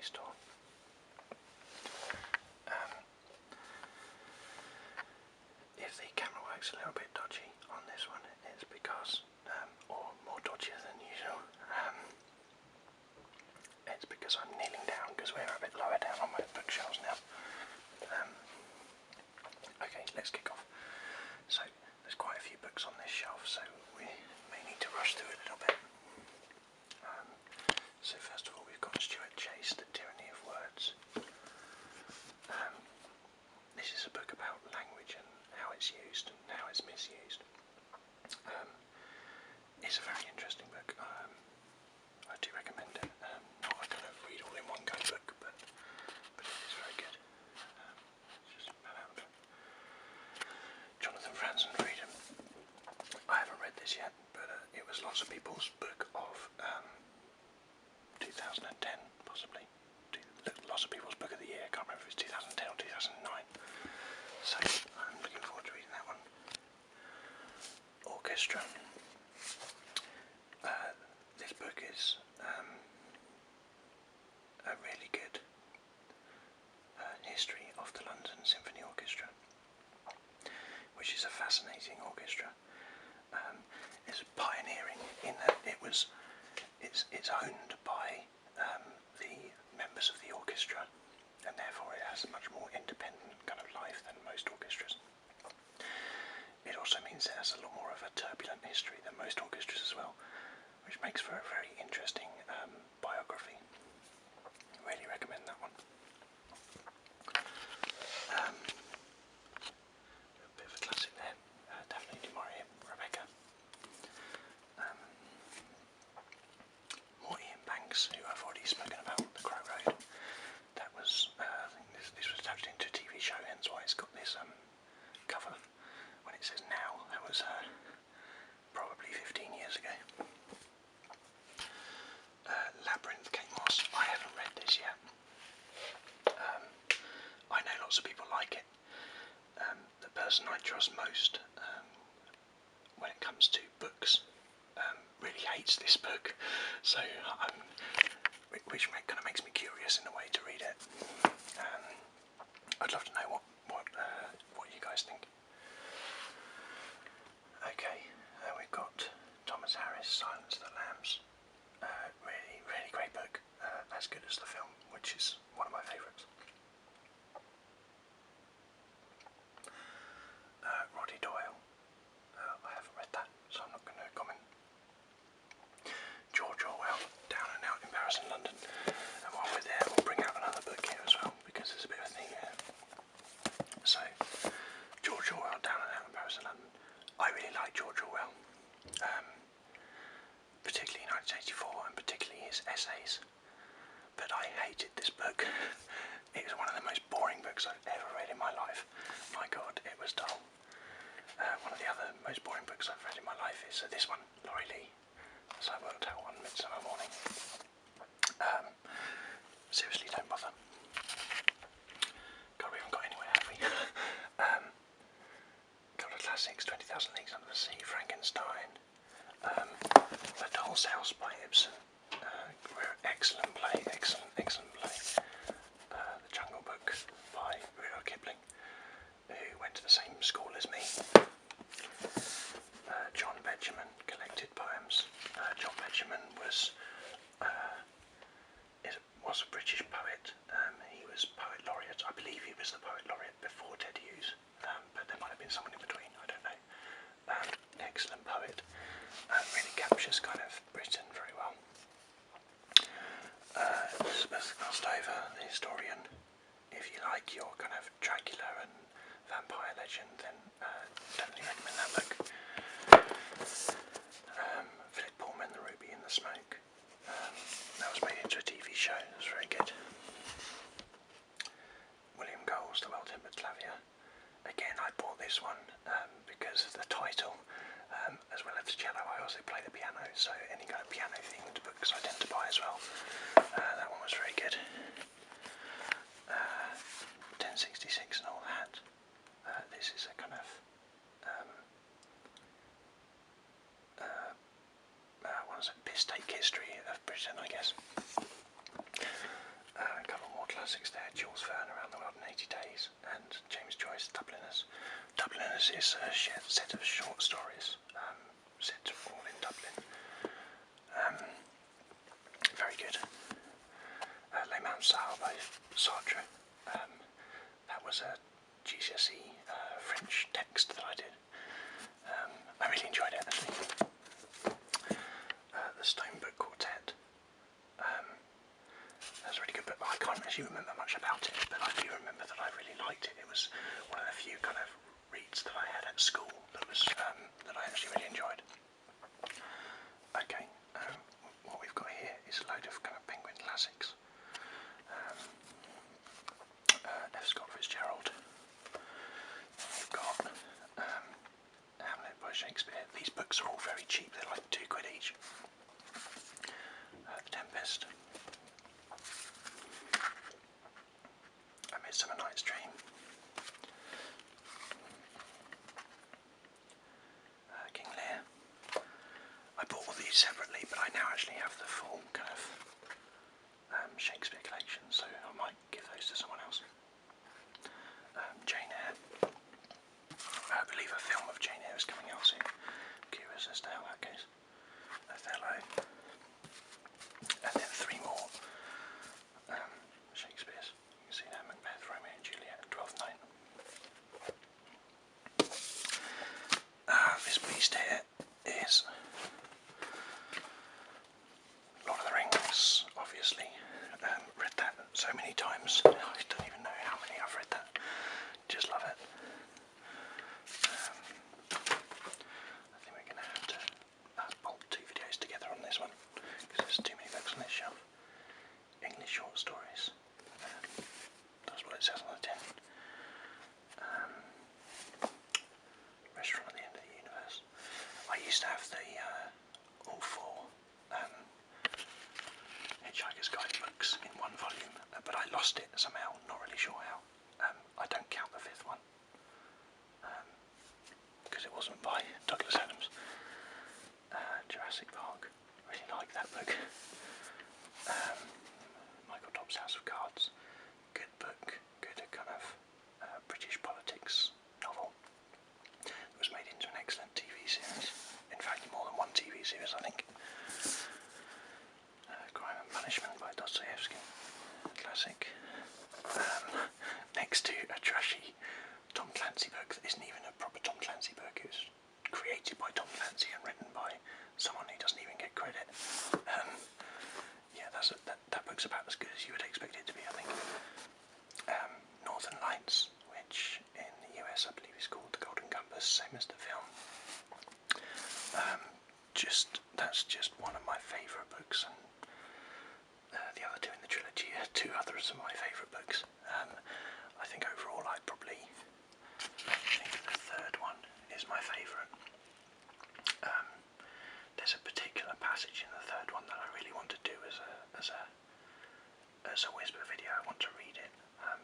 store. If the camera works a little bit dodgy on this one, it's because, or more dodgier than usual, it's because I'm kneeling down because we're a bit lower down on my bookshelves now. Okay, let's kick off. So, there's quite a few books on this shelf, so we may need to rush through a little bit. So first of all, we've got Stuart Chase, The Tyranny of Words. This is a book about language and how it's used and how it's misused. It's a very interesting book. I do recommend it. Not a kind of read all in one go book, but it is very good. Just about Jonathan Franzen Freedom. I haven't read this yet, but it was lots of people's book of 2010, possibly. Lots of people's book of the year. I can't remember if it was 2010 or 2009. So I'm looking forward to reading that one. Orchestra. This book is a really good history of the London Symphony Orchestra, which is a fascinating orchestra. It's pioneering in that it's owned by the members of the orchestra, and therefore it has a much more independent kind of life than most orchestras. It also means it has a lot more of a turbulent history than most orchestras as well, which makes for a very interesting biography. Really recommend that one. A bit of a classic there, Daphne du Maurier, Rebecca. More Ian Banks, who I've already spoken about, The Crow Road. That was, I think this was adapted into a TV show, hence why it's got this cover. When it says now, that was probably 15 years ago. Labyrinth, Kate Moss. I haven't read this yet. I know lots of people like it. The person I trust most when it comes to books really hates this book, so which kind of makes me curious in a way to read it. I'd love to know what you guys think. Okay, we've got Thomas Harris, Silence of the Lambs. Really great book, as good as the film, which is one of my favourites. Roddy Doyle. I haven't read that, so I'm not going to comment. George Orwell, Down and Out in Paris and London. And while we're there, we'll bring out another book here as well, because there's a bit of a theme here. So, George Orwell, Down and Out in Paris and London. I really like George Orwell, particularly 1984 and particularly his essays. But I hated this book. It was one of the most boring books I've ever read in my life. My God, it was dull. One of the other most boring books I've read in my life is this one, Laurie Lee, as I worked out on Midsummer Morning. Seriously, don't bother. God, we haven't got anywhere, have we? Couple of classics, 20,000 Leagues Under the Sea, Frankenstein, A Doll's House by Ibsen. Excellent play, excellent play. The Jungle Book by Rudyard Kipling, who went to the same school as me. John Betjeman, Collected Poems. John Betjeman was a British poet. He was poet laureate. I believe he was the poet laureate before Ted Hughes, but there might have been someone in between, I don't know. Excellent poet. Really captures kind of Britain very well. Elizabeth Costover, the historian. If you like your kind of Dracula and vampire legend, then definitely recommend that book. Philip Pullman, The Ruby in the Smoke. That was made into a TV show. It was very good. William Cole's The Well-Tempered Clavier. Again, I bought this one because of the title. As well as the cello, I also play the piano, so any kind of piano-themed books I tend to buy as well. That one was very good. 1066 and all that. This is a kind of what is it? Pistake history of Britain, I guess. classics there. Jules Verne, Around the World in 80 Days, and James Joyce, Dubliners. Dubliners is a set of short stories set all in Dublin. Very good. Les Mansards by Sartre. That was a GCSE French text that I did. I really enjoyed it actually. The Stone Book Quartet. That's a really good book, but I can't actually remember much about it, but I do remember that I really liked it. It was one of the few kind of reads that I had at school that was that I actually really enjoyed. Okay, what we've got here is a load of kind of Penguin classics. F. Scott Fitzgerald. We've got Hamlet by Shakespeare. These books are all very cheap, they're like £2 each. The Tempest. A Midsummer Night's Dream. King Lear. I bought all these separately, but I now actually have the full kind of Shakespeare collection, so I might give those to someone else. Jane Eyre. I believe a film of Jane Eyre is coming out soon. Curious as to how that goes. Othello. And then 3 more Shakespeare's. You can see there, Macbeth, Romeo and Juliet, and Twelfth Night. This beast here is Lord of the Rings, obviously. Read that so many times, I don't even know how many I've read that. Just love it. I think we're going to have to bolt 2 videos together on this one, because there's too many books on this shelf. English short stories. That's what it says on the tin. Restaurant at the End of the Universe. I used to have the all 4 Hitchhiker's Guide books in one volume, but I lost it somehow, not really sure how. I don't count the 5th one, because it wasn't by Douglas Adams. Jurassic Park, really like that book. Michael Dobbs' House of Cards, good book, good kind of British politics novel. It was made into an excellent TV series, in fact more than one TV series I think. Crime and Punishment by Dostoevsky, classic. Next to a trashy Tom Clancy book that isn't even a proper Tom Clancy book. It was created by Tom Clancy and written by someone who doesn't even get credit. Yeah, that book's about as good as you would expect it to be, I think. Northern Lights, which in the US I believe is called The Golden Compass, same as the film. That's just one of my favourite books, and the other 2 in the trilogy are 2 others of my favourite books. I think overall I probably think the 3rd one is my favourite. There's a particular passage in the 3rd one that I really want to do as a Whisper video. I want to read it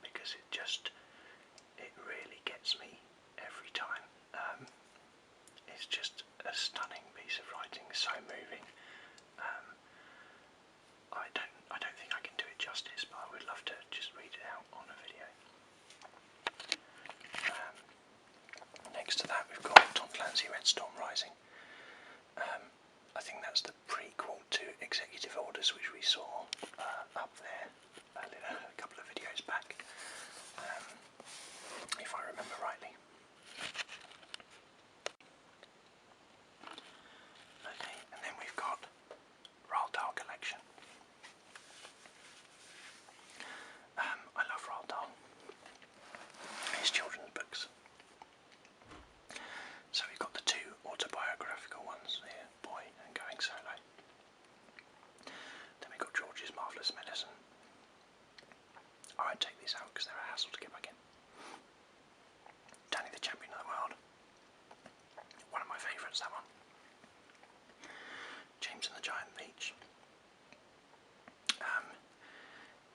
because it really gets me every time. It's just a stunning piece of writing, so moving. I don't think I can do it justice, but I would love to just read it out on a video. Next to that we've got Tom Clancy Red Storm Rising. I think that's the prequel to Executive Orders, which we saw up there a couple of videos back, if I remember rightly. Okay, and then we've got Roald Dahl collection. I love Roald Dahl. His children's books. So we've got the 2 autobiographical ones here, Boy and Going Solo. Then we've got George's Marvellous Medicine. I won't take these out because they're a hassle to get back in. Danny the Champion of the World. One of my favourites, that one. James and the Giant Peach.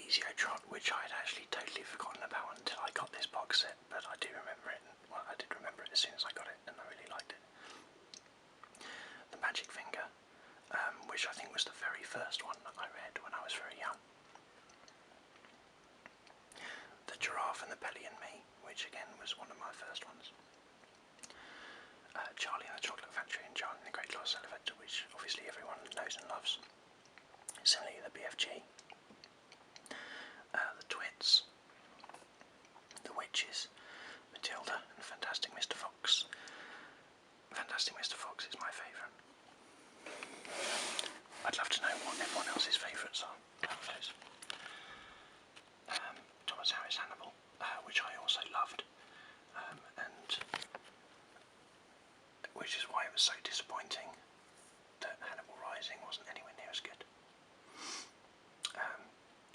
Easy O Trot, which I had actually totally forgotten about until I got this box set, but I do remember it. Well, I did remember it as soon as I got it, and I really liked it. The Magic Finger, which I think was the very first one that I read when I was very young. Pelly and Me, which again was one of my first ones. Charlie and the Chocolate Factory and Charlie and the Great Glass Elevator, which obviously everyone knows and loves. Similarly, the BFG, the Twits, the Witches, Matilda, and Fantastic Mr. Fox. Fantastic Mr. Fox is my favourite. I'd love to know what everyone else's favourites are nowadays. Thomas Harris Hannibal, which I also loved, and which is why it was so disappointing that Hannibal Rising wasn't anywhere near as good.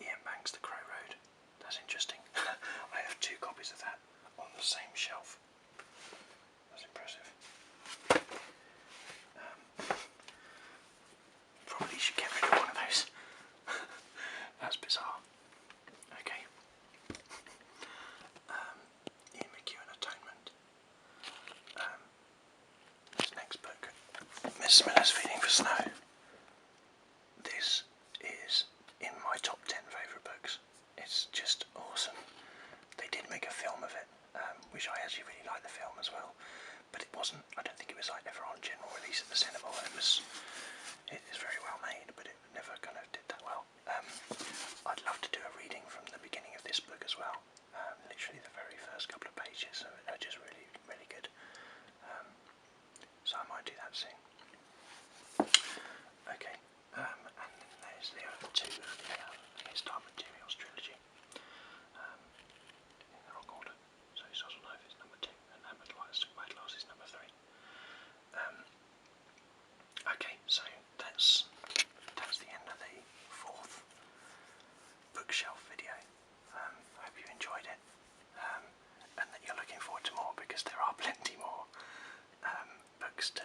Ian Banks' The Crow Road, that's interesting. I have 2 copies of that on the same shelf. That's impressive. Probably should get rid of one of those. That's bizarre. Okay. Ian McEwan Atonement. This next book, Miss Miller's Feeling for Snow. This is in my top 10 favourite books. It's just awesome. They did make a film of it, which I actually really like the film as well. But it wasn't, I don't think it was like ever on general release at the cinema. It is very well made, but it never kind of did that well. I'd love to do a reading from the beginning of this book as well. Literally the very first couple of pages are just really, really good. So I might do that soon. Okay, and then there's the other 2 of the Star Materials trilogy. In the wrong order. So Social Life is number 2 and Hammered Glass is number 3. Okay, so that's the end of the 4th bookshelf video. I hope you enjoyed it, and that you're looking forward to more, because there are plenty more books to